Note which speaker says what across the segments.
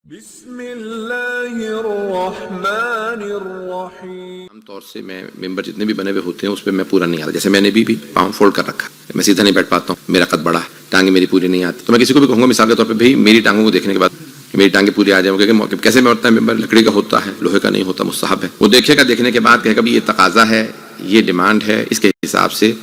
Speaker 1: بسم اللہ الرحمن الرحیم۔
Speaker 2: عام طور سے میں ممبر جتنے بھی بنے ہوئے ہوتے ہیں اس پہ میں پورا نہیں آتا، جیسے میں نے بھی پاؤں فولڈ کر رکھا، میں سیدھا نہیں بیٹھ پاتا ہوں، میرا قد بڑا ہے، ٹانگیں میری پوری نہیں آتی، تو میں کسی کو بھی کہوں گا مثال کے طور پہ بھائی میری ٹانگوں کو دیکھنے کے بعد میری ٹانگیں پوری آ جائیں گے کہ کیسے میں ہوتا ہے ممبر، لکڑی کا ہوتا ہے، لوہے کا نہیں ہوتا، مستحب ہے، وہ دیکھے گا، دیکھنے کے بعد کہے گا بھی یہ تقاضا ہے، یہ ڈیمانڈ ہے، اس کے حساب سے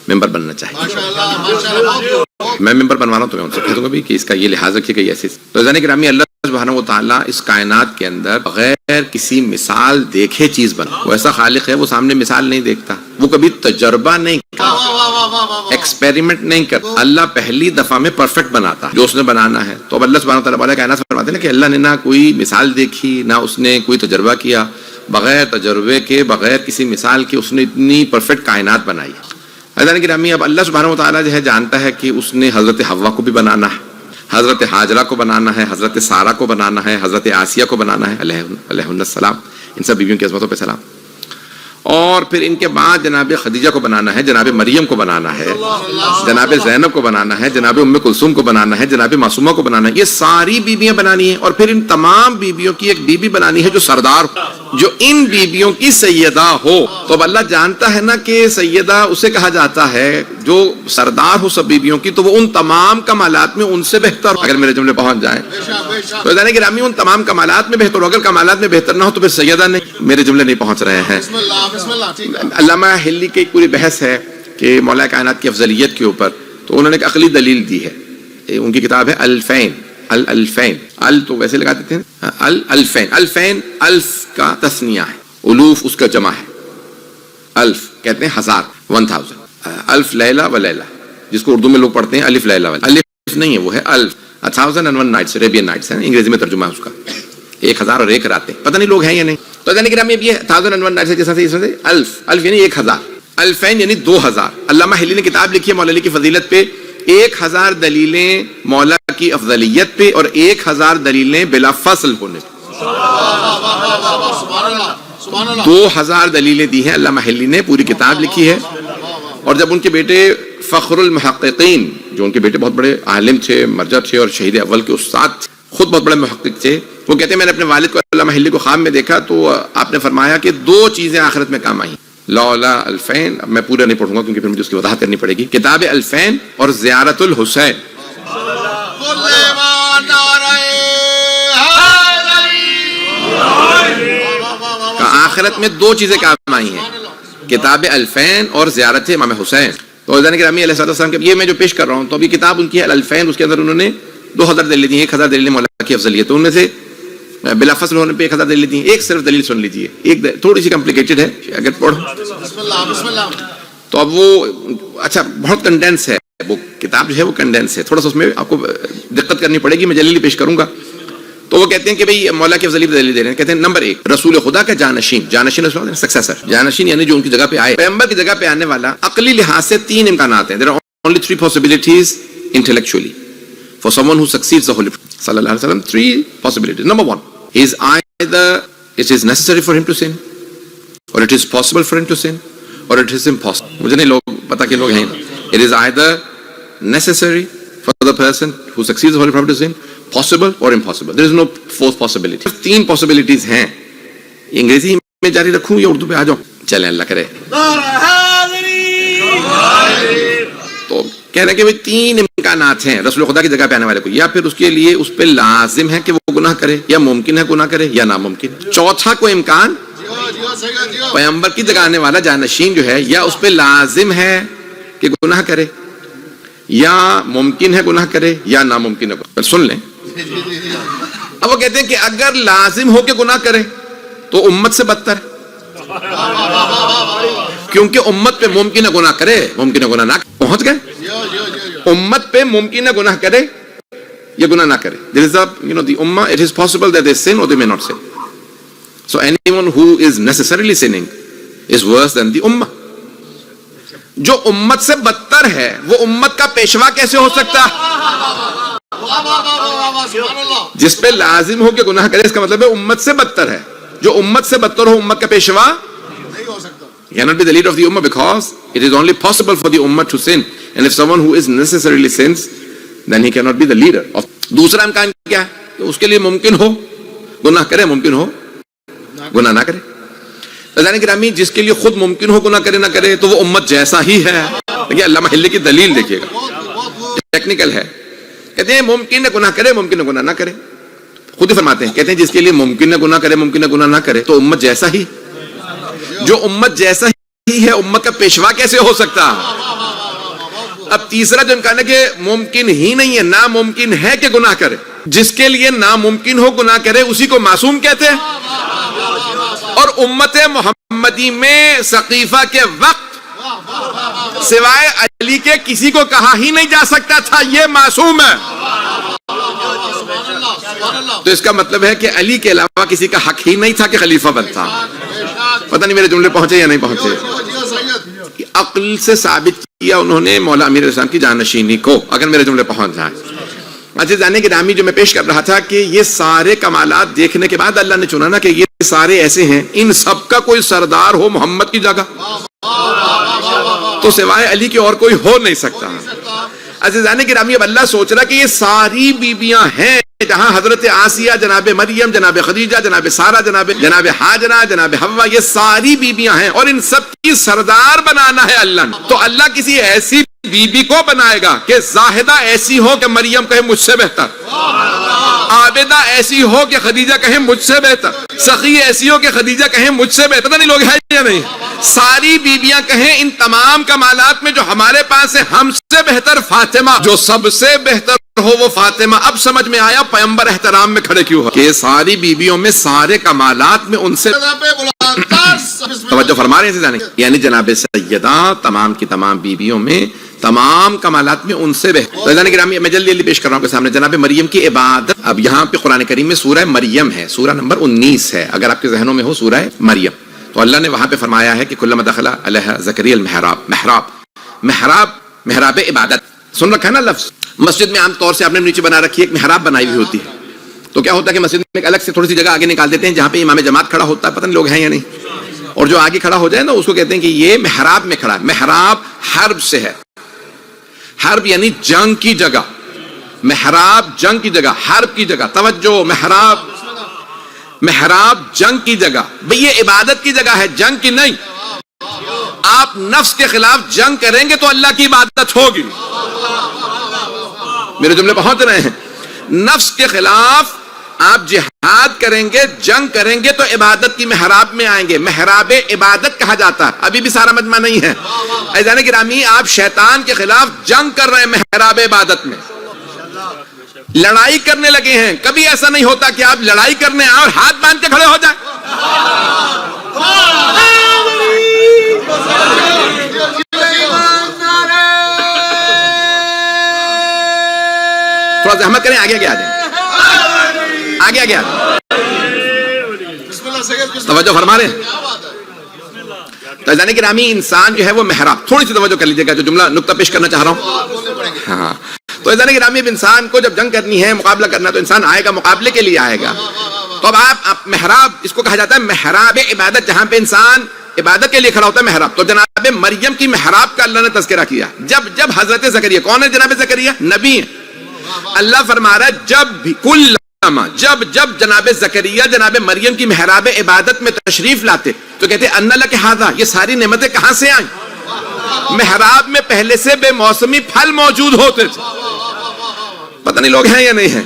Speaker 2: ممبر بننا چاہیے۔ میں ممبر بنوانا ہوں تو میں ان سے کہہ دوں گا بھی کہ اس کا یہ لحاظ رکھیے کہ ایسے تو عزیزان گرامی، اللہ سبحانہ و تعالیٰ اس کائنات کے اندر بغیر کسی مثال دیکھے چیز بنا، وہ ایسا خالق ہے، وہ سامنے مثال نہیں دیکھتا، وہ کبھی تجربہ نہیں کرتا، ایکسپیریمنٹ نہیں کرتا، اللہ پہلی دفعہ میں پرفیکٹ بناتا جو اس نے بنانا ہے۔ تو اب اللہ سبحانہ و تعالیٰ والا کائنات فرماتے ہیں کہ اللہ نے نہ کوئی مثال دیکھی، نہ اس نے کوئی تجربہ کیا، بغیر تجربے کے، بغیر کسی مثال کے اس نے اتنی پرفیکٹ کائنات بنائی۔ عزیزان گرامی، اب اللہ سبحانہ و تعالیٰ جو ہے جانتا ہے کہ اس نے حضرت حوا کو بھی بنانا ہے، حضرت حاجرہ کو بنانا ہے، حضرت سارہ کو بنانا ہے، حضرت آسیہ کو بنانا ہے علیہ السلام، ان سب بیویوں کی عظمتوں پہ سلام، اور پھر ان کے بعد جناب خدیجہ کو بنانا ہے، جناب مریم کو بنانا ہے، جناب زینب کو بنانا ہے، جناب ام کلثوم کو بنانا ہے، جناب معصومہ کو بنانا ہے، یہ ساری بیویاں بنانی ہیں، اور پھر ان تمام بیویوں کی ایک بیوی بنانی ہے جو سردار ہو، جو ان بیویوں کی سیدہ ہو۔ تو اب اللہ جانتا ہے نا کہ سیدہ اسے کہا جاتا ہے جو سردار ہو سب بیویوں کی، تو وہ ان تمام کمالات میں ان سے بہتر ہو، اگر میرے جملے پہنچ جائیں تو عزیزان گرامی ان تمام کمالات میں بہتر ہو، اگر کمالات میں بہتر نہ ہو تو پھر سیدہ نہیں، میرے جملے نہیں پہنچ رہے ہیں۔ علامہ حلی کی ایک پوری بحث ہے کہ مولا کائنات کی افضلیت کے اوپر، تو انہوں نے ایک عقلی دلیل دی ہے، ان کی کتاب ہے الفین، الفین، ال تو ویسے لگا دیتے ہیں، الفین، الفین الف کا تثنیہ ہے، الوف اس کا جمع ہے، الف کہتے ہیں ہزار، 1000، الف لیلہ و لیلہ، جس کو اردو میں لوگ پڑھتے ہیں الف لیلہ و لیلہ، الف نہیں ہے، وہ ہے الف، 1001 نائٹس، عربین نائٹس ہیں، انگریزی میں ترجمہ ہے اس کا، 1001 راتیں، پتہ نہیں لوگ ہیں یا نہیں۔ تو جانے کہ یہ 1001 نائٹس جیسا سے الف، الف یعنی 1000، الفین یعنی 2000۔ علامہ حلی نے کتاب لکھی ہے مولا علی کی فضیلت پہ، 1000 دلیلیں مولا کی افضلیت پہ اور 1000 دلیلیں بلا فصل ہونے پہ، 2000 دلیلیں دی ہیں علامہ حلی نے، پوری کتاب لکھی ہے۔ اور جب ان کے بیٹے فخر المحققین، جو ان کے بیٹے بہت بڑے عالم تھے، مرجع تھے اور شہید اول کے استاد تھے، خود بہت بڑے محقق تھے، وہ کہتے ہیں میں نے اپنے والد کو علامہ حلی کو خواب میں دیکھا تو آپ نے فرمایا کہ 2 چیزیں آخرت میں کام آئیں، لولا الفین، اب میں پورا نہیں پڑھوں گا کیونکہ پھر مجھے اس کی وضاحت کرنی پڑے گی، کتاب الفین اور زیارت الحسین، آخرت میں 2 چیزیں کام آئی ہیں، کتاب الفین اور زیارت امام حسین۔ تو عزیزان گرامی علیہ السلام کے یہ میں جو پیش کر رہا ہوں، تو ابھی کتاب ان کی ہے الفین، اس کے اندر انہوں نے 2000 دلیلیں دی، 1000 دلیلیں مولا کی افضلیت، ان میں سے بلا فصل ہونے پہ 1000 دلیلیں دی، ایک صرف دلیل سن لیجیے، ایک تھوڑی سی کمپلیکیٹڈ ہے، اگر پڑھو تو اب وہ اچھا بہت کنڈینس ہے، وہ کتاب جو ہے وہ کنڈینس ہے، تھوڑا سا اس میں آپ کو دقت کرنی پڑے گی، میں جلیلی پیش کروں گا۔ تو وہ کہتے ہیں کہ بھئی مولا کی افضلیت دلیل دے رہے ہیں، کہتے ہیں نمبر 1 رسول خدا کا جانشین، جانشین سکسیسر، جانشین یعنی جو ان کی جگہ پہ آئے، پیغمبر کی جگہ پہ آنے والا، عقلی لحاظ سے 3 امکانات ہیں، there are only 3 possibilities intellectually for someone who succeeds the Holy Prophet sallallahu alaihi wasallam, 3 possibilities. Number 1, is either it is necessary for him to sin, or it is possible for him to sin, or it is impossible. مجھے نہیں لوگ پتا کہ لوگ ہیں، it is either necessary for the person who succeeds the Holy Prophet to sin, possible or impossible. There is no fourth possibility. 3 possibilities ہیں، انگریزی میں جاری رکھوں یا اردو پہ آ جاؤں؟ چلیں اللہ کرے۔ تو کہہ رہے ہیں کہ 3 امکانات ہیں رسول خدا کی جگہ پہ آنے والے کو، یا پھر اس کے لیے اس پہ لازم ہے کہ وہ گناہ کرے، یا ممکن ہے گناہ کرے، یا ناممکن۔ چوتھا کوئی امکان، پیغمبر کی جگہ آنے والا جانشین جو ہے، یا اس پہ لازم ہے کہ گناہ کرے، یا ممکن ہے گناہ کرے، یا ناممکن ہے۔ سن لیں، اب وہ کہتے ہیں کہ اگر لازم ہو کے گناہ کرے تو امت سے بدتر ہے، کیونکہ امت پہ ممکن ہے گناہ کرے، ممکن ہے گناہ نہ کرے، پہنچ گئے، امت پہ ممکن ہے گناہ کرے یا گناہ نہ کرے۔ There is the ummah, it is possible that they sin or they may not sin. So anyone who is necessarily sinning is worse than the ummah. جو امت سے بدتر ہے وہ امت کا پیشوا کیسے ہو سکتا ہے؟ جس پہ لازم ہو کہ گناہ کرے، اس کا مطلب ہے امت سے بدتر ہے، جو امت سے بدتر ہو امت کا پیشوا نہیں ہو سکتا۔ He cannot be the leader of the ummah because it is only possible for the ummah to sin, and if someone who is necessarily sins, then he cannot be the leader of۔ دوسرا امکان کیا ہے؟ تو اس کے لیے ممکن ہو گناہ کرے، ممکن ہو گناہ نہ کرے. عزیزان گرامی، جس کے لیے خود ممکن ہو گناہ کرے نہ کرے تو وہ امت جیسا ہی ہے. دیکھیے علامہ حلی کی دلیل دیکھیے گا، ٹیکنیکل ہے. کہتے ہیں ممکن ہے گناہ کرے، ممکن ہے گناہ نہ کرے. خود ہی فرماتے ہیں، کہتے ہیں جس کے لیے ممکن ہے گناہ کرے، ممکن ہے گناہ نہ کرے تو امت جیسا ہی. جو امت جیسا ہی ہے امت کا پیشوا کیسے ہو سکتا؟ اب تیسرا جو امکان ہے کہ ممکن ہی نہیں ہے، ناممکن ہے کہ گناہ کرے. جس کے لیے ناممکن ہو گناہ کرے اسی کو معصوم کہتے ہیں. اور امت محمدی میں ثقیفہ کے وقت سوائے علی کے کسی کو کہا ہی نہیں جا سکتا تھا یہ معصوم ہے. تو اس کا مطلب ہے کہ علی کے علاوہ کسی کا حق ہی نہیں تھا کہ خلیفہ بنتا. پتہ نہیں میرے جملے پہنچے یا نہیں پہنچے. عقل سے ثابت کیا انہوں نے مولا امیر علیہ السلام کی جانشینی کو، اگر میرے جملے پہنچ جائیں. اچھا جانے کے نامی جو میں پیش کر رہا تھا کہ یہ سارے کمالات دیکھنے کے بعد اللہ نے چنا نا کہ یہ سارے ایسے ہیں، ان سب کا کوئی سردار ہو محمد کی جگہ تو سوائے علی کے اور کوئی ہو نہیں سکتا. عزیزان گرامی، اب اللہ سوچ رہا کہ یہ ساری بیبیاں ہیں، جہاں حضرت آسیہ، جناب مریم، جناب خدیجہ، جناب سارہ، جناب حاجرہ، جناب حوا، یہ ساری بیبیاں ہیں اور ان سب کی سردار بنانا ہے اللہ نے. تو اللہ کسی ایسی بیوی کو بنائے گا کہ زاہدہ ایسی ہو کہ مریم کہے مجھ سے بہتر، عابدہ ایسی ہو کہ خدیجہ کہیں مجھ سے بہتر، سخی ایسی ہو کہ خدیجہ کہیں مجھ سے بہتر. نہیں لوگ ہیں یا نہیں؟ ساری بیویاں کہیں ان تمام کمالات میں جو ہمارے پاس ہے ہم سے بہتر فاطمہ، جو سب سے بہتر ہو وہ فاطمہ. اب سمجھ میں آیا پیغمبر احترام میں کھڑے کیوں ہو کہ ساری بیویوں میں سارے کمالات میں ان سے توجہ فرما رہے ہیں. یعنی جناب سیدہ تمام کی تمام بیویوں میں تمام کمالات میں ان سے بہتر. عزیزان گرامی، میں جلدی پیش کر رہا ہوں کہ سامنے جناب مریم کی عبادت. اب یہاں پہ قرآن کریم میں سورہ مریم ہے، سورہ نمبر 19 ہے. اگر آپ کے ذہنوں میں ہو سورہ مریم تو اللہ نے وہاں پہ فرمایا ہے کہ کلما دخل علیہ زکریا المحراب، محراب عبادت. سن رکھا ہے نا لفظ؟ مسجد میں عام طور سے آپ نے نیچے بنا رکھی ہے، ایک محراب بنائی ہوئی ہوتی ہے. تو کیا ہوتا ہے کہ مسجد میں ایک الگ سے تھوڑی سی جگہ آگے نکال دیتے ہیں جہاں پہ امام جماعت کھڑا ہوتا ہے. پتہ نہیں لوگ ہیں یا نہیں. اور جو آگے کھڑا ہو جائے نا اس کو کہتے ہیں کہ یہ محراب میں کھڑا ہے. محراب حرب سے ہے، حرب یعنی جنگ کی جگہ. محراب جنگ کی جگہ، حرب کی جگہ. توجہ، محراب جنگ کی جگہ. بھئی یہ عبادت کی جگہ ہے، جنگ کی نہیں. آپ نفس کے خلاف جنگ کریں گے تو اللہ کی عبادت ہوگی. میرے جملے پہنچ رہے ہیں؟ نفس کے خلاف آپ جہاد کریں گے، جنگ کریں گے تو عبادت کی محراب میں آئیں گے. محراب عبادت کہا جاتا ہے. ابھی بھی سارا مجمع نہیں ہے. عزیزان گرامی، آپ شیطان کے خلاف جنگ کر رہے ہیں محراب عبادت میں، لڑائی کرنے لگے ہیں. کبھی ایسا نہیں ہوتا کہ آپ لڑائی کرنے آئیں اور ہاتھ باندھ کے کھڑے ہو جائیں. تھوڑا زحمت کریں، آگے آ جائیں، آگے آ توجہ فرما رہے ہیں. تو عزیزان گرامی، انسان جو ہے وہ محراب، تھوڑی سی توجہ کر لیجیے گا جو جملہ نقطہ پیش کرنا چاہ رہا ہوں. ہاں، تو عزیزان گرامی، انسان کو جب جنگ کرنی ہے، مقابلہ کرنا، تو انسان آئے گا، مقابلے کے لیے آئے گا. تو اب آپ محراب، اس کو کہا جاتا ہے محراب عبادت، جہاں پہ انسان عبادت کے لیے کھڑا ہوتا ہے، محراب. تو جناب مریم کی محراب کا اللہ نے تذکرہ کیا. جب حضرت زکریا، کون ہے جناب زکریا؟ نبی ہیں. اللہ فرما رہا ہے جب جناب زکریا جناب مریم کی محراب عبادت میں تشریف لاتے تو کہتے ان لک ھذا، یہ ساری نعمتیں کہاں سے آئیں؟ محراب میں پہلے سے بے موسمی پھل موجود ہوتے تھے. پتہ نہیں لوگ ہیں یا نہیں ہیں؟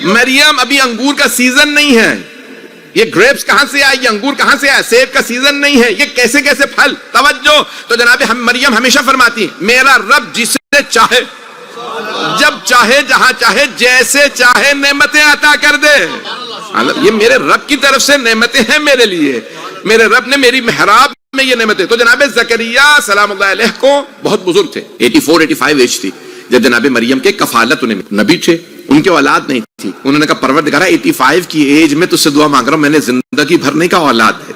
Speaker 2: مریم، ابھی انگور کا سیزن نہیں ہے. یہ گریپس کہاں سے آئے؟ یہ انگور کہاں سے آئے؟ سیب کا سیزن نہیں ہے. یہ کیسے کیسے پھل؟ توجہ. تو جناب مریم ہمیشہ فرماتی میرا رب جسے چاہے، جب چاہے، جہاں چاہے، جیسے چاہے نعمتیں عطا کر دے. یہ میرے رب کی طرف سے نعمتیں ہیں میرے لیے. میرے رب نے میری محراب میں یہ نعمتیں. تو جناب زکریا سلام اللہ علیہ کو بہت بزرگ تھے، 84-85 ایج تھی جب جناب مریم کے کفالت، انہیں نبی تھے، ان کے اولاد نہیں تھی. انہوں نے کہا پروردگارا 85 کی ایج میں تجھ سے دعا مانگ رہا ہوں، میں نے زندگی بھر نہیں کہا اولاد دے.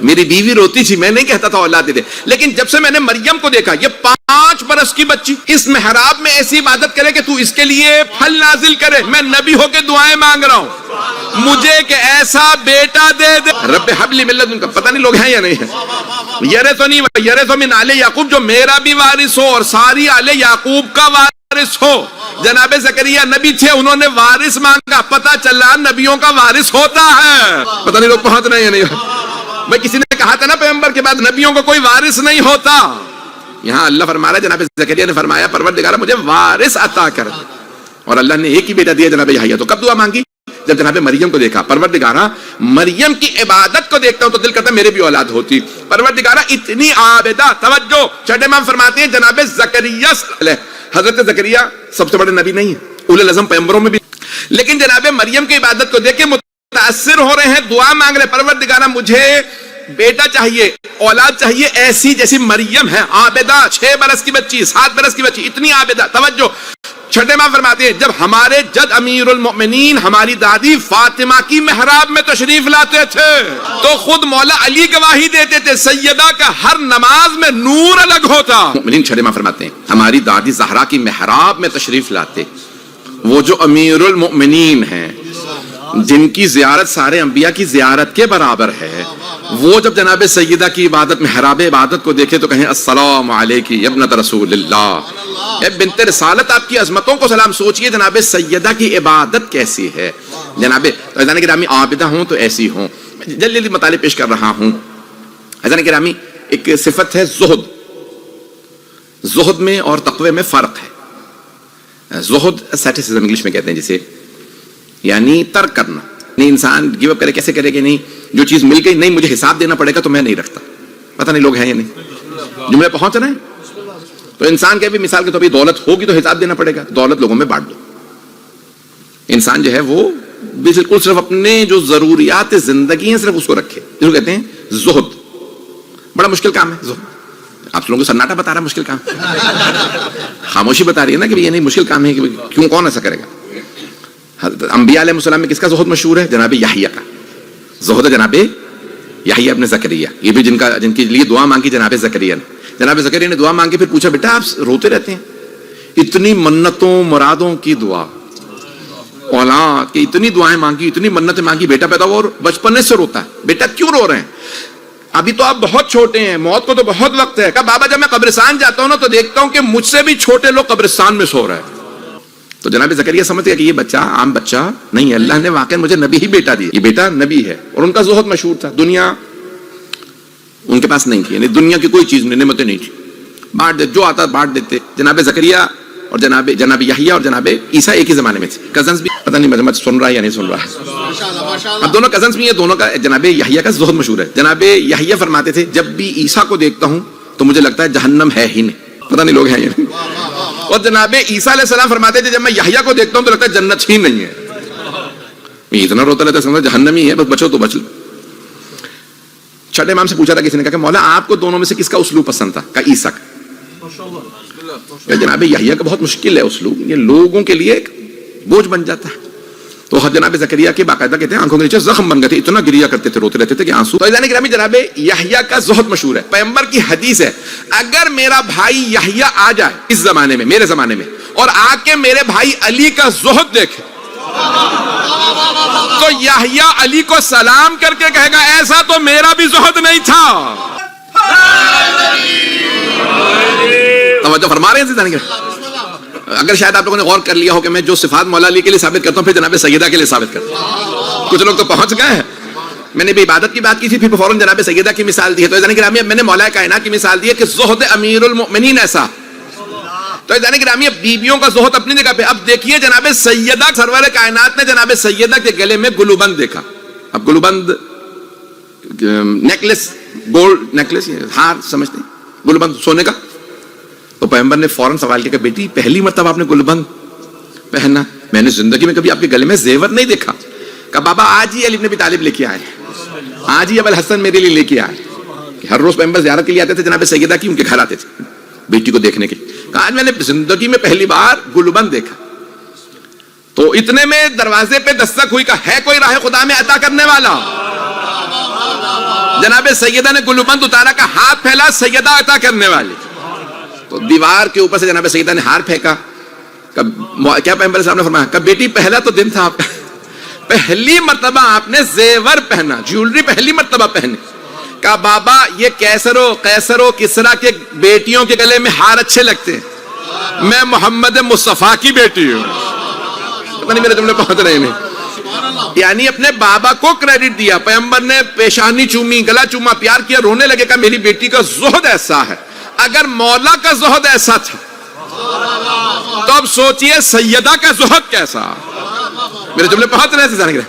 Speaker 2: میری بیوی روتی تھی، میں نہیں کہتا تھا اولاد دے دے. لیکن جب سے میں نے مریم کو دیکھا، یہ 5 برس کی بچی اس محراب میں ایسی عبادت کرے کہ تو اس کے لیے پھل نازل کرے. میں نبی ہو کے دعائیں مانگ رہا ہوں، مجھے کہ ایسا بیٹا دے دے. رب حب لی من لدنک، پتہ نہیں لوگ ہیں یا نہیں ہیں؟ یرثنی ویرث من آل یعقوب، جو میرا بھی وارث ہو اور ساری آل یعقوب کا وارث وارث ہو. جناب زکریا نبی تھے, انہوں نے وارث مانگا, پتا چلا نبیوں کا وارث ہوتا ہے. پتہ نہیں لوگ پہنچ رہے ہیں نہیں. بھائی کسی نے کہا تھا نا پیغمبر کے بعد نبیوں کو کوئی وارث نہیں ہوتا. یہاں اللہ فرما رہا ہے, جناب زکریا نے فرمایا پروردگارا مجھے وارث عطا کر. اور اللہ نے ایک ہی بیٹا دیا جناب یحییٰ. تو کب دعا مانگی؟ جب جناب مریم کو دیکھا. پروردگارا مریم کی عبادت کو دیکھتا ہوں تو دل کرتا میرے بھی اولاد ہوتی. پروردگارا اتنی عابدہ. توجہ, چھٹے امام فرماتے ہیں جناب زکریا, حضرت زکریا سب سے بڑے نبی نہیں ہیں, اولو العزم پیغمبروں میں بھی, لیکن جناب مریم کی عبادت کو دیکھ کے متاثر ہو رہے ہیں, دعا مانگ رہے, پروردگارا مجھے بیٹا چاہیے, اولاد چاہیے ایسی جیسی مریم ہے, عابدہ, 6 برس کی بچی, 7 برس کی بچی, اتنی عابدہ. توجہ, چھٹے ماں فرماتے ہیں جب ہمارے جد امیر المؤمنین ہماری دادی فاطمہ کی محراب میں تشریف لاتے تھے تو خود مولا علی گواہی دیتے تھے, سیدہ کا ہر نماز میں نور الگ ہوتا. مؤمنین چھٹے ماں فرماتے ہیں ہماری دادی زہرا کی محراب میں تشریف لاتے, وہ جو امیر المؤمنین ہیں جن کی زیارت سارے انبیاء کی زیارت کے برابر ہے, وہ جب جناب سیدہ کی عبادت محراب عبادت کو دیکھے تو کہیں السلام علیکی ابنت رسول اللہ, اے بنت رسالت آپ کی عظمتوں کو سلام. سوچئے جناب سیدہ کی عبادت کیسی ہے. جناب عزیزان گرامی عابدہ ہوں تو ایسی ہوں. جلدی جلدی مطالب پیش کر رہا ہوں. عزیزان گرامی ایک صفت ہے زہد. زہد میں اور تقوی میں فرق ہے. زہد اسیٹسزم انگلش میں کہتے ہیں جسے, یعنی ترک کرنا. نہیں انسان گیو اپ کرے, کیسے کرے کہ نہیں جو چیز مل گئی نہیں مجھے حساب دینا پڑے گا تو میں نہیں رکھتا. پتہ نہیں لوگ ہیں یا نہیں, جملے پہنچ رہے ہیں. تو انسان کے بھی مثال کے طور پر دولت ہوگی تو حساب دینا پڑے گا, دولت لوگوں میں بانٹ دو. انسان جو ہے وہ بالکل صرف اپنے جو ضروریات زندگی ہیں صرف اس کو رکھے, جس کو کہتے ہیں زہد. بڑا مشکل کام ہے زہد. آپ لوگوں کو سناٹا بتا رہا ہے مشکل کام, خاموشی بتا رہی ہے نا کہ یہ نہیں مشکل کام ہے, کہ کیوں کون ایسا کرے گا. انبیاء علیہ السلام میں کس کا زہد مشہور ہے؟ جناب یحییٰ کا زہد ہے, جناب یحییٰ ابن زکریا. یہ بھی جن کے لیے دعا مانگی جناب زکریا نے. جناب زکریا نے دعا مانگی, پھر پوچھا بیٹا آپ روتے رہتے ہیں, اتنی منتوں مرادوں کی دعا, اولاد کی اتنی دعائیں مانگی, اتنی منتیں مانگی, بیٹا پیدا ہوا اور بچپنے سے روتا ہے. بیٹا کیوں رو رہے ہیں؟ ابھی تو آپ بہت چھوٹے ہیں, موت کو تو بہت وقت ہے. کہا بابا جب میں قبرستان جاتا ہوں نا تو دیکھتا ہوں کہ مجھ سے بھی چھوٹے لوگ قبرستان میں سو رہے ہیں. تو جناب زکریا سمجھ گیا کہ یہ بچہ عام بچہ نہیں ہے, اللہ نے واقعا مجھے نبی ہی بیٹا دیا, یہ بیٹا نبی ہے. اور ان کا زہد مشہور تھا, دنیا ان کے پاس نہیں تھی, یعنی دنیا کی کوئی چیز نعمتیں نہیں تھی, بانٹ دے, جو آتا بانٹ دیتے. جناب زکریا اور جناب یحییٰ اور جناب عیسیٰ ایک ہی زمانے میں تھے, کزنز بھی. پتہ نہیں مجمع سن رہا ہے یا نہیں سن رہا ہے, اب دونوں کزنز بھی ہیں. دونوں کا جناب یحییٰ کا زہد مشہور ہے. جناب یحییٰ فرماتے تھے جب بھی عیسیٰ کو دیکھتا ہوں تو مجھے لگتا ہے جہنم ہے ہی نہیں. پتہ نہیں لوگ ہیں یا نہیں. اور جناب عیسیٰ علیہ السلام فرماتے تھے جب میں یحییٰ کو دیکھتا ہوں تو لگتا ہے جنت ہی نہیں ہے. میں اتنا روتا رہتا سمجھا جہنم ہی ہے, بس بچو تو بچ لو. چھٹے امام سے پوچھا تھا کسی نے, کہا کہ مولا آپ کو دونوں میں سے کس کا اسلوب پسند تھا؟ کہا عیسیٰ کا. جناب یحییٰ کا بہت مشکل ہے اسلوب, یہ لوگوں کے لیے ایک بوجھ بن جاتا ہے. تو جناب زکریا کے باقاعدہ کہتے ہیں آنکھوں کے نیچے زخم بن گئے تھے, اتنا گریا کرتے تھے, روتے رہتے تھے کہ آنسو. تو گرامی جناب یحییٰ کا زہد مشہور ہے. پیغمبر کی حدیث ہے اگر میرا بھائی یحییٰ آ جائے اس زمانے میں, میرے زمانے میں, اور آ کے میرے بھائی علی کا زہد دیکھے تو یحییٰ علی کو سلام کر کے کہے گا ایسا تو میرا بھی زہد نہیں تھا. توجہ فرما رہے ہیں. اگر شاید آپ لوگوں نے غور کر لیا ہو کہ میں جو صفات مولا علی کے لیے ثابت کرتا ہوں پھر جناب سیدہ کے لیے ثابت کرتا ہوں, کچھ لوگ تو پہنچ گئے ہیں. میں نے بھی عبادت کی بات کی تھی, پھر فوراً جناب سیدہ کی مثال دی ہے. تو عزیزان گرامی میں نے مولا کائنات کی مثال دی ہے کہ زہد امیر المؤمنین ایسا. تو عزیزان گرامی بیویوں کا زہد اپنی جگہ پہ. اب دیکھیے جناب سیدہ سرور کائنات نے جناب سیدہ کے گلے میں گلوبند دیکھا. اب گلوبند نیکلس, گولڈ نیکلس, ہار سمجھتے ہیں, گلوبند سونے کا. تو پیغمبر نے فوراً سوال کیا کہ بیٹی پہلی مرتبہ آپ نے گلوبند پہنا, میں نے زندگی میں کبھی آپ کے گلے میں زیور نہیں دیکھا. کہا بابا آج ہی علی بن ابی طالب لے کے آئے, آج ہی ابو الحسن میرے لیے لے کے آئے. ہر روز پیغمبر زیارت کے لیے آتے تھے جناب سیدہ کی, ان کے گھر آتے تھے بیٹی کو دیکھنے کے. کہا آج میں نے زندگی میں پہلی بار گلوبند دیکھا. تو اتنے میں دروازے پہ دستک ہوئی, کہا ہے کوئی راہ خدا میں عطا کرنے والا؟ جناب سیدہ نے گلوبند اتارا, کا ہاتھ پھیلا, سیدہ عطا کرنے والی. تو دیوار کے اوپر سے جناب سیدہ نے ہار پھینکا. کیا پیغمبر صاحب نے فرمایا, کہ بیٹی پہلا تو دن تھا آپ کا, پہلی مرتبہ آپ نے زیور پہنا, جیولری پہلی مرتبہ پہنی. کہا بابا یہ کیسر و کسرا کے بیٹیوں کے گلے میں ہار اچھے لگتے ہیں, میں محمد مصطفیٰ کی بیٹی ہوں. پتہ نہیں میرے جملے پہنچ رہے ہیں. یعنی اپنے بابا کو کریڈٹ دیا. پیغمبر نے پیشانی چومی, گلا چوما, پیار کیا, رونے لگے. کہا میری بیٹی کا زہد ایسا ہے. اگر مولا کا زہد ایسا تھا تو اب سوچئے سیدہ کا زہد کیسا. میرے جملے پہنچ رہے ہیں.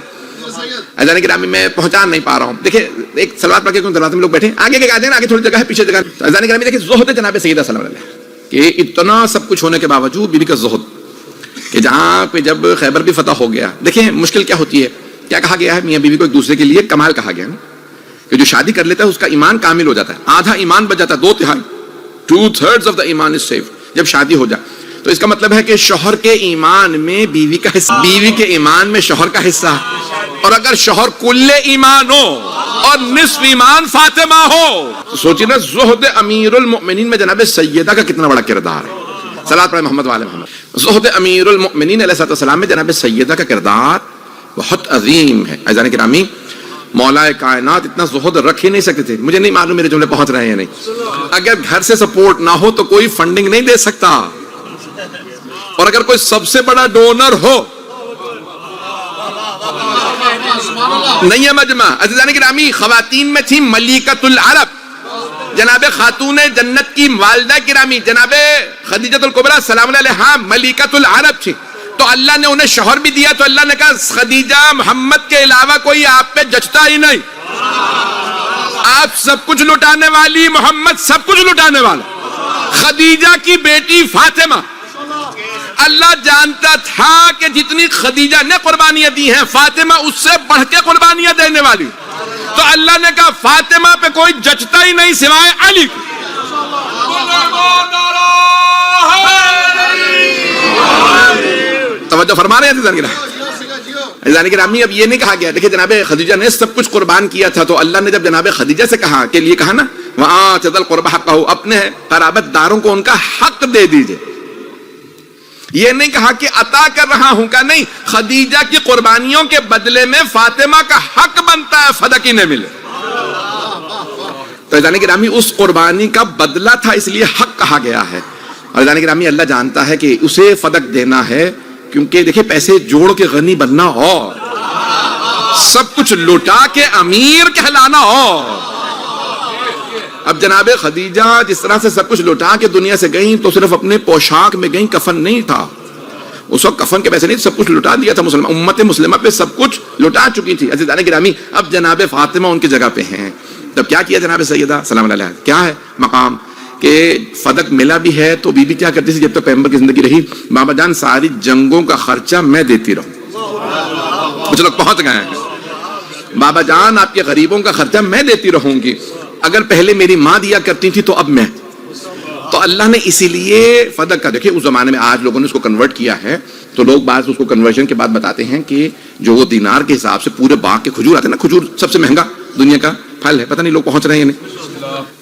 Speaker 2: اذان گرامی میں پہنچا نہیں پا رہا ہوں. دیکھیں ایک سلوات پڑھ کے کون دروازے میں لوگ بیٹھے, آگے کے آگے آگے تھوڑی جگہ ہے, پیچھے جگہ. اذان گرامی دیکھیں زہد جناب سیدہ صلی اللہ علیہ وسلم کہ اتنا سب کچھ ہونے کے باوجود بیوی کا زہد, کہ جہاں پہ جب خیبر بھی فتح ہو گیا. دیکھیں مشکل کیا ہوتی ہے, کیا کہا گیا ہے, میاں بیوی کو ایک دوسرے کے لیے کمال کہا گیا ہے کہ جو شادی کر لیتا ہے اس کا ایمان کامل ہو جاتا ہے. آدھا ایمان بچ جاتا ہے, 2/3 2/3 آف دا ایمان از سیف جب شادی ہو جائے. تو اس کا مطلب ہے کہ شوہر کے ایمان میں بیوی کا حصہ, بیوی کے ایمان میں شوہر کا حصہ. اور اگر شوہر کل ایمان ہو اور نصف ایمان فاطمہ ہو تو سوچیے نا زہد امیر المؤمنین میں جناب سیدہ کا کتنا بڑا کردار ہے. صلاۃ پر محمد وعلی محمد. زہد امیر المؤمنین علیہ السلام میں جناب سیدہ کا کردار بہت عظیم ہے. اذان گرامی مولا کائنات اتنا زہد رکھ ہی نہیں سکتے تھے. مجھے نہیں معلوم میرے جملے پہنچ رہے ہیں یا نہیں. اگر گھر سے سپورٹ نہ ہو تو کوئی فنڈنگ نہیں دے سکتا, اور اگر کوئی سب سے بڑا ڈونر ہو نہیں ہے مجمع. عزیزان گرامی خواتین میں تھی ملیکۃ العرب, جناب خاتون جنت کی والدہ گرامی جناب خدیجۃ الکبریٰ سلام علیہا ملیکۃ العرب تھی. تو اللہ نے انہیں شوہر بھی دیا تو اللہ نے کہا خدیجہ محمد کے علاوہ کوئی آپ پہ جچتا ہی نہیں, آپ سب کچھ لٹانے والی, محمد سب کچھ لٹانے والا. خدیجہ کی بیٹی فاطمہ, اللہ جانتا تھا کہ جتنی خدیجہ نے قربانیاں دی ہیں فاطمہ اس سے بڑھ کے قربانیاں دینے والی. تو اللہ نے کہا فاطمہ پہ کوئی جچتا ہی نہیں سوائے علی. توجہ فرما رہے ہیں عزیزان گرامی. اب یہ نہیں کہا گیا, دیکھیں جناب خدیجہ نے سب کچھ قربان کیا تھا, تو اللہ نے جب جناب خدیجہ سے کہا کہ لیے کہا نا وہاں چدل قربہ حق کہو, اپنے قرابت داروں کو ان کا حق دے دیجئے. یہ نہیں کہا کہ عطا کر رہا ہوں کا, نہیں, خدیجہ کی قربانیوں کے بدلے میں فاطمہ کا حق بنتا ہے فدق ہی نہ ملے. تو عزیزان گرامی اس قربانی کا بدلہ تھا اس لیے حق کہا گیا ہے. اور عزیزان گرامی اللہ جانتا ہے کہ اسے فدق دینا ہے, کیونکہ دیکھیں پیسے جوڑ کے غنی بننا اور سب کچھ لٹا کے امیر کہلانا اور. اب جناب خدیجہ جس طرح سے سب کچھ لٹا کے دنیا سے گئیں تو صرف اپنے پوشاک میں گئیں, کفن نہیں تھا اس وقت, کفن کے پیسے نہیں, سب کچھ لٹا دیا تھا. امت مسلمہ پہ سب کچھ لٹا چکی تھی. عزیزان گرامی اب جناب فاطمہ ان کی جگہ پہ ہیں. تب کیا کیا جناب سیدہ سلام علیہ, کیا ہے مقام کہ فدق ملا بھی ہے تو بی بی کیا کرتی تھی جب تک پیغمبر کی زندگی رہی, بابا جان ساری جنگوں کا خرچہ میں دیتی رہوں. کچھ لوگ پہنچ گئے ہیں, بابا جان آپ کے غریبوں کا خرچہ میں دیتی رہوں گی. اگر پہلے میری ماں دیا کرتی تھی تو اب میں. تو اللہ نے اسی لیے فدق کا, دیکھیں اس زمانے میں آج لوگوں نے اس کو کنورٹ کیا ہے تو لوگ بعض اس کو کنورژن کے بعد بتاتے ہیں کہ جو وہ دینار کے حساب سے پورے باغ کے کھجور آتے ہیں نا, کھجور سب سے مہنگا دنیا کا پھل ہے, پتہ نہیں لوگ پہنچ رہے ہیں نہیں,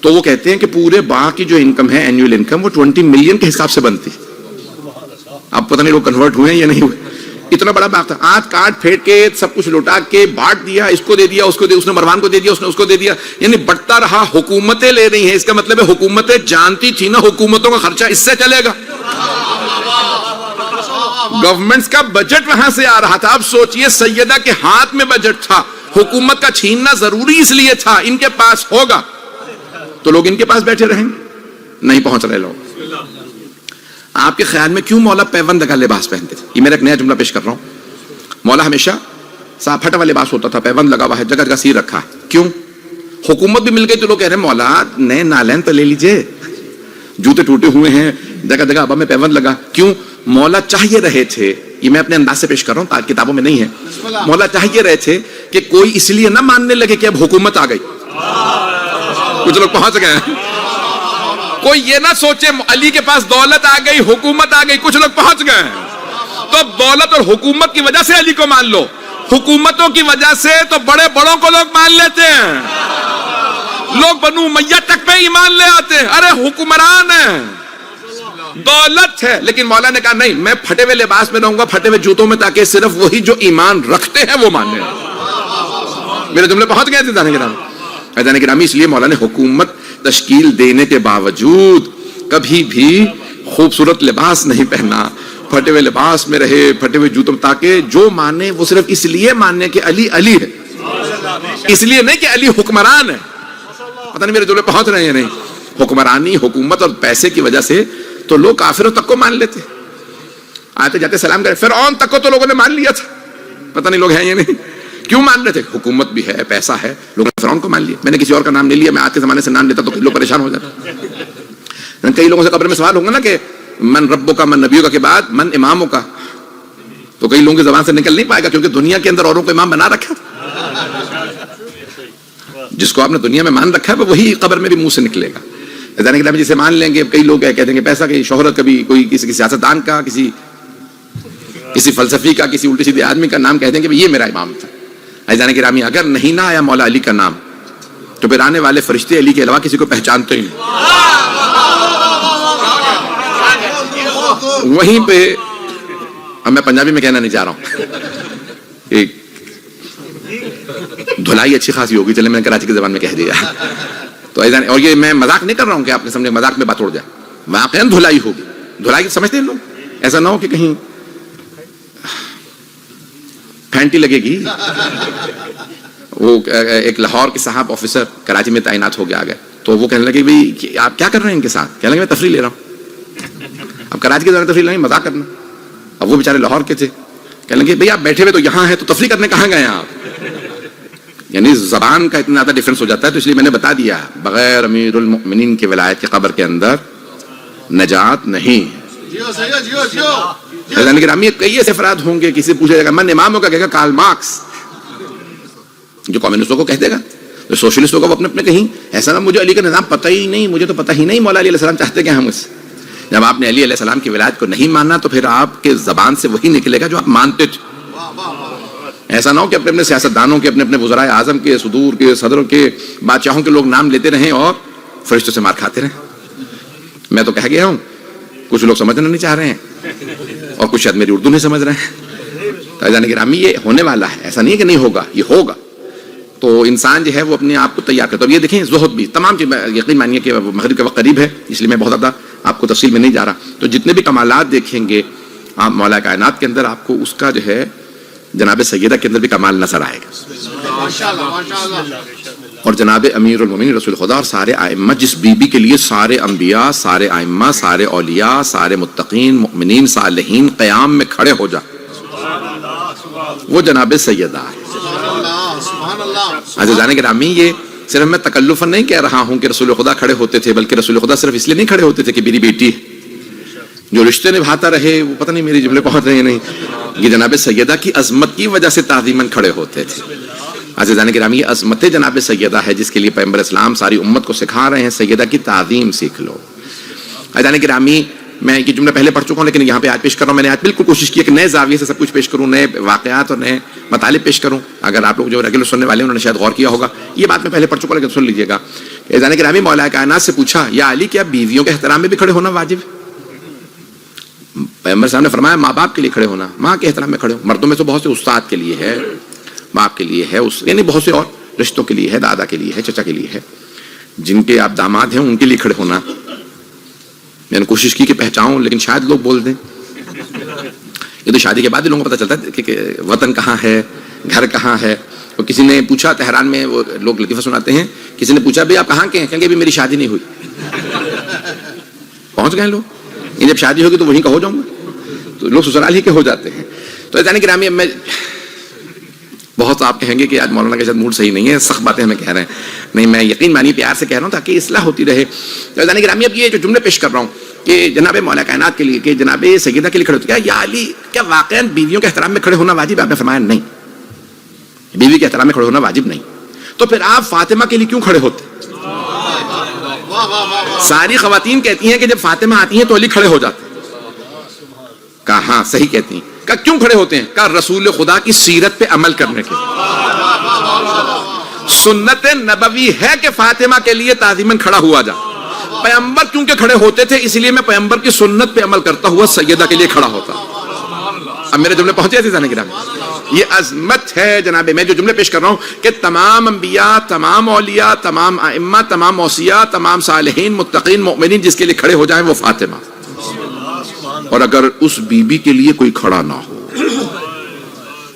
Speaker 2: تو وہ کہتے ہیں کہ پورے باغ کی جو انکم ہے اینوئل انکم وہ 20 ملین کے حساب سے بنتی. اب پتہ نہیں لوگ کنورٹ ہوئے ہیں یا نہیں ہوئے. اتنا بڑا باغ تھا, آج کاٹ پھیٹ کے سب کچھ لوٹا کے بانٹ دیا, اس کو دے دیا, اس کو دے, اس نے مروان کو دے دیا, اس نے اس کو دے دیا, یعنی بڑھتا رہا. حکومتیں لے رہی ہیں, اس کا مطلب ہے حکومتیں جانتی تھی نا حکومتوں کا خرچہ اس سے چلے گا. گورنمنٹس کا بجٹ وہاں سے آ رہا تھا. اب سوچئے سیدہ کے ہاتھ میں بجٹ تھا, حکومت کا چھیننا ضروری اس لیے تھا, ان کے پاس ہوگا تو لوگ ان کے پاس بیٹھے رہیں, نہیں پہنچ رہے لوگ. آپ کے خیال میں کیوں مولا پیوند کا لباس پہنتے تھے؟ یہ میرا ایک نیا جملہ پیش کر رہا ہوں. مولا ہمیشہ صاف پھٹا ہوا لباس ہوتا تھا, پیوند لگا ہوا ہے, جگہ جگہ سیر رکھا ہے. کیوں؟ حکومت بھی مل گئی تو لوگ کہہ رہے ہیں مولا نئے نالین تو لے لیجئے, جوتے ٹوٹے ہوئے ہیں, جگہ جگہ ابا میں پیوند لگا. کیوں؟ مولا چاہیے رہے تھے, یہ میں اپنے انداز سے پیش کر رہا ہوں, کتابوں میں نہیں ہے, مولا چاہیے رہے تھے کہ کوئی اس لیے نہ ماننے لگے کہ اب حکومت آ گئی. کچھ لوگ پہنچ گئے ہیں, کوئی یہ نہ سوچے علی کے پاس دولت آ گئی, حکومت آ گئی. کچھ لوگ پہنچ گئے ہیں تو دولت اور حکومت کی وجہ سے علی کو مان لو, حکومتوں کی وجہ سے تو بڑے بڑوں کو لوگ مان لیتے ہیں. لوگ بنو امیہ تک پہ ایمان لے آتے ہیں, ارے حکمران ہیں, دولت ہے. لیکن مولا نے کہا نہیں, میں پھٹے ہوئے لباس میں رہوں گا, پھٹے ہوئے جوتوں میں, تاکہ صرف وہی جو ایمان رکھتے ہیں وہ ماننے. میرے جملے پہنچ گئے تھے جانے گرامی. اس لیے مولا نے حکومت تشکیل دینے کے باوجود کبھی بھی خوبصورت لباس نہیں پہنا، پھٹے ہوئے لباس میں رہے، پھٹے ہوئے جوتوں میں، تاکہ جو مانے وہ صرف اس لیے ماننے کہ علی علی ہے، اس لیے نہیں کہ علی حکمران ہے. پتہ نہیں میرے جملے پہنچ رہے ہیں یا نہیں. حکمرانی، حکومت اور پیسے کی وجہ سے تو لوگ کافروں تک کو مان لیتے، آتے جاتے سلام کرے. فرعون تک کو تو لوگوں نے مان لیا تھا، پتہ نہیں لوگ ہیں یا نہیں. کیوں مان رہے تھے؟ حکومت بھی ہے، پیسہ ہے. لوگوں نے فرعون کو مان لیا. میں نے کسی اور کا نام نہیں لیا، میں آج کے زمانے سے نام لیتا تو لوگ پریشان ہو جاتے. کئی لوگوں سے قبر میں سوال ہوگا نا کہ من ربوں کا، من نبیوں کا کے بعد من اماموں کا، تو کئی لوگوں کی زبان سے نکل نہیں پائے گا، کیونکہ دنیا کے اندر اوروں کو امام بنا رکھا. جس کو آپ نے دنیا میں مان رکھا ہے وہی قبر میں بھی منہ سے نکلے گا. جانے کے جسے مان لیں گے کئی لوگ کہہ دیں گے پیسہ کی شہرت، کبھی کوئی کسی سیاستدان کا، کسی فلسفی کا، کسی الٹی سیدھے آدمی کا نام کہہ دیں گے یہ میرا امام تھا. جانے کے رامی اگر نہیں نہ آیا مولا علی کا نام تو پھر آنے والے فرشتے علی کے علاوہ کسی کو پہچانتے ہی نہیں. وہیں پہ اب میں پنجابی میں کہنا نہیں چاہ رہا ہوں، ایک دھلائی اچھی خاصی ہوگی، چلے میں نے کراچی کی زبان میں کہہ دیا. تو اور یہ میں مذاق نہیں کر رہا ہوں کہ آپ کے سامنے مذاق میں بات اڑ جائے، واقعاً دھلائی ہوگی. دھلائی سمجھتے ہیں لوگ، ایسا نہ ہو کہ کہیں پھینٹی لگے گی. وہ ایک لاہور کے صاحب آفیسر کراچی میں تعینات ہو گیا آ گئے، تو وہ کہنے لگے بھائی آپ کیا کر رہے ہیں ان کے ساتھ؟ کہنے لگے میں تفریح لے رہا ہوں. اب کراچی کے تفریح نہیں، مذاق کرنا. اب وہ بیچارے لاہور کے تھے، کہنے لگے بھائی آپ بیٹھے ہوئے تو یہاں ہیں، تو تفریح کرنے کہاں گئے آپ؟ یعنی زبان کا اتنا زیادہ ڈفرنس ہو جاتا ہے. تو اس لیے میں نے بتا دیا بغیر امیر المؤمنین کے ولایت کی قبر کے اندر نجات نہیں. کئی ایسے افراد ہوں گے، کسی پوچھے گا من اماموں کا، کہے گا کارل مارکس، جو کمیونسٹوں کو کہہ دے گا، جو سوشلسٹوں کو وہ اپنے کہیں. ایسا نہ مجھے علی کا نظام پتہ ہی نہیں، مجھے تو پتہ ہی نہیں مولا علی علیہ السلام چاہتے کیا ہم اس. جب آپ نے علی علیہ السلام کی ولایت کو نہیں ماننا تو پھر آپ کے زبان سے وہی نکلے گا جو آپ مانتے تھے. ایسا نہ ہو کہ اپنے سیاستدانوں کے، اپنے وزرائے اعظم کے، صدور کے، صدروں کے، بادشاہوں کے لوگ نام لیتے رہیں اور فرشتوں سے مار کھاتے رہیں. میں تو کہہ گیا ہوں، کچھ لوگ سمجھنا نہیں چاہ رہے ہیں اور کچھ شاید میری اردو نہیں سمجھ رہے ہیں. جانے گرامی یہ ہونے والا ہے، ایسا نہیں ہے کہ نہیں ہوگا، یہ ہوگا. تو انسان جو ہے وہ اپنے آپ کو تیار کرتا ہے. یہ دیکھیں زہد بھی تمام چیز، یقین مانیے کہ مغرب کا وقت قریب ہے، اس لیے میں بہت زیادہ آپ کو تفصیل میں نہیں جا رہا. تو جتنے بھی کمالات دیکھیں گے آپ مولا کائنات کے اندر، آپ کو اس کا جو ہے جناب سیدہ کے اندر بھی کمال نظر آئے گا. اور جناب امیر المومنین رسول خدا اور سارے ائمہ، جس بی بی کے لیے سارے انبیاء، سارے ائمہ، سارے اولیاء، سارے متقین، مؤمنین، صالحین قیام میں کھڑے ہو جا، وہ جناب سیدہ ہے. عزیزان گرامی، یہ صرف میں تکلفاً نہیں کہہ رہا ہوں کہ رسول خدا کھڑے ہوتے تھے، بلکہ رسول خدا صرف اس لیے نہیں کھڑے ہوتے تھے کہ میری بیٹی جو رشتے نبھاتا رہے، وہ پتہ نہیں میری جملے پہنچ رہے ہیں نہیں، یہ جناب سیدہ کی عظمت کی وجہ سے تعظیماً کھڑے ہوتے تھے. عزیزان گرامی، یہ عظمت جناب سیدہ ہے جس کے لیے پیغمبر اسلام ساری امت کو سکھا رہے ہیں سیدہ کی تعظیم سیکھ لو. عزیزان گرامی، میں یہ جملے پہلے پڑھ چکا ہوں لیکن یہاں پہ آج پیش کر رہا ہوں. میں نے آج بالکل کوشش کی کہ نئے زاویے سے سب کچھ پیش کروں، نئے واقعات اور نئے مطالب پیش کروں. اگر آپ لوگ جو ریگولر سننے والے ہیں انہوں نے شاید غور کیا ہوگا، یہ بات میں پہلے پڑھ چکا لیکن سن لیجیے گا. عزیزان گرامی، مولا کائنات سے پوچھا یا علی کیا بیویوں کے احترام میں بھی کھڑے ہونا واجب ہے؟ پیغمبر صاحب نے فرمایا ماں باپ کے لیے کھڑے ہونا، ماں کے احترام میں کھڑے ہو. مردوں میں تو بہت سے استاد کے لیے ہے، باپ کے لیے ہے، یعنی بہت سے اور رشتوں کے لیے ہے، دادا کے لیے ہے، چچا کے لیے ہے، جن کے آپ داماد ہیں ان کے لیے کھڑے ہونا. میں نے کوشش کی کہ پہچاؤں لیکن شاید لوگ بول دیں. یہ تو شادی کے بعد ہی لوگوں کو پتہ چلتا ہے کہ وطن کہاں ہے، گھر کہاں ہے. تو کسی نے پوچھا تہران میں، وہ لوگ لطیفہ سناتے ہیں، کسی نے پوچھا بھائی آپ کہاں کے ہیں؟ کہیں گے ابھی میری شادی نہیں ہوئی. پہنچ گئے لوگ، جب شادی ہوگی تو وہیں کا ہو جاؤں گا. تو لوگ سسرال ہی کے ہو جاتے ہیں. تو یعنی گرامی، اب میں بہت آپ کہیں گے کہ آج مولانا کے ساتھ موڈ صحیح نہیں ہے، سخت باتیں ہمیں کہہ رہے ہیں. نہیں، میں یقین مانی پیار سے کہہ رہا ہوں تاکہ اصلاح ہوتی رہے. تو یعنی گرامی، اب یہ جو جملے پیش کر رہا ہوں کہ جناب مولا کائنات کے لیے، کہ جناب سیدہ کے لیے کھڑے ہوتے، کیا یا علی کیا واقعاً بیویوں کے احترام میں کھڑے ہونا واجب ہے؟ آپ نے فرمایا نہیں، بیوی کے احترام میں کھڑے ہونا واجب نہیں. تو پھر آپ فاطمہ کے لیے کیوں کھڑے ہوتے؟ ساری خواتین کہتی ہیں کہ جب فاطمہ آتی ہیں تو علی کھڑے ہو جاتے. کہا ہاں صحیح کہتی ہیں. کہا کیوں کھڑے ہوتے ہیں؟ کہا رسول خدا کی سیرت پہ عمل کرنے کے. سنت نبوی ہے کہ فاطمہ کے لیے تعظیماً کھڑا ہوا جا. پیغمبر کیونکہ کھڑے ہوتے تھے اس لیے میں پیغمبر کی سنت پہ عمل کرتا ہوا سیدہ کے لیے کھڑا ہوتا. اب میرے جملے پہنچے عزیزان گرامی، یہ عظمت ہے جناب. میں جو جملے پیش کر رہا ہوں کہ تمام انبیاء، تمام اولیاء، تمام ائمہ، تمام اوصیاء، تمام صالحین، متقین، مؤمنین جس کے لیے کھڑے ہو جائیں وہ فاطمہ. اور اگر اس بیوی کے لیے کوئی کھڑا نہ ہو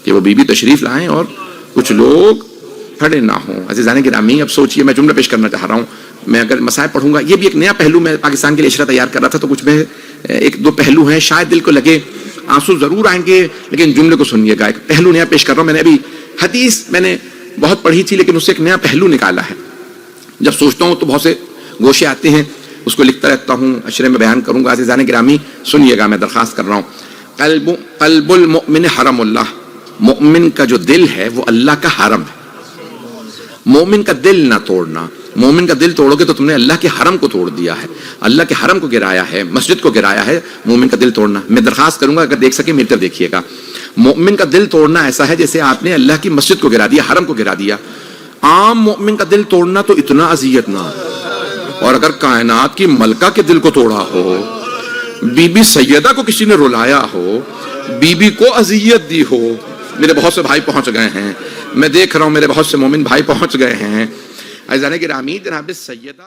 Speaker 2: کہ وہ بیوی تشریف لائیں اور کچھ لوگ کھڑے نہ ہوں. عزیزان گرامی اب سوچئے، میں جملہ پیش کرنا چاہ رہا ہوں. میں اگر مسائل پڑھوں گا، یہ بھی ایک نیا پہلو میں پاکستان کے لیے اشرہ تیار کر رہا تھا، تو کچھ میں ایک دو پہلو ہیں، شاید دل کو لگے آنسو ضرور آئیں گے، لیکن جملے کو سنیے گا. ایک پہلو نیا پیش کر رہا ہوں. میں نے ابھی حدیث میں نے بہت پڑھی تھی، لیکن اس سے ایک نیا پہلو نکالا ہے. جب سوچتا ہوں تو بہت سے گوشے آتے ہیں، اس کو لکھتا رہتا ہوں، اشرے میں بیان کروں گا. عزیزان گرامی سنیے گا، میں درخواست کر رہا ہوں. قلب المؤمن حرم اللہ، مومن کا جو دل ہے وہ اللہ کا حرم ہے. مومن کا دل نہ توڑنا. مومن کا دل توڑو گے تو تم نے اللہ کے حرم کو توڑ دیا ہے، اللہ کے حرم کو گرایا ہے، مسجد کو گرایا ہے. مومن کا دل توڑنا، میں درخواست کروں گا اگر دیکھ سکے میری طرف دیکھیے گا. مومن کا دل توڑنا ایسا ہے جیسے آپ نے اللہ کی مسجد کو گرا دیا، حرم کو گرا دیا. عام مومن کا دل توڑنا تو اتنا اذیت نہ، اور اگر کائنات کی ملکہ کے دل کو توڑا ہو، بی بی سیدہ کو کسی نے رلایا ہو، بی بی کو اذیت دی ہو. میرے بہت سے بھائی پہنچ گئے ہیں، میں دیکھ رہا ہوں میرے بہت سے مومن بھائی پہنچ گئے ہیں. عزیزان گرامی، جناب سیدہ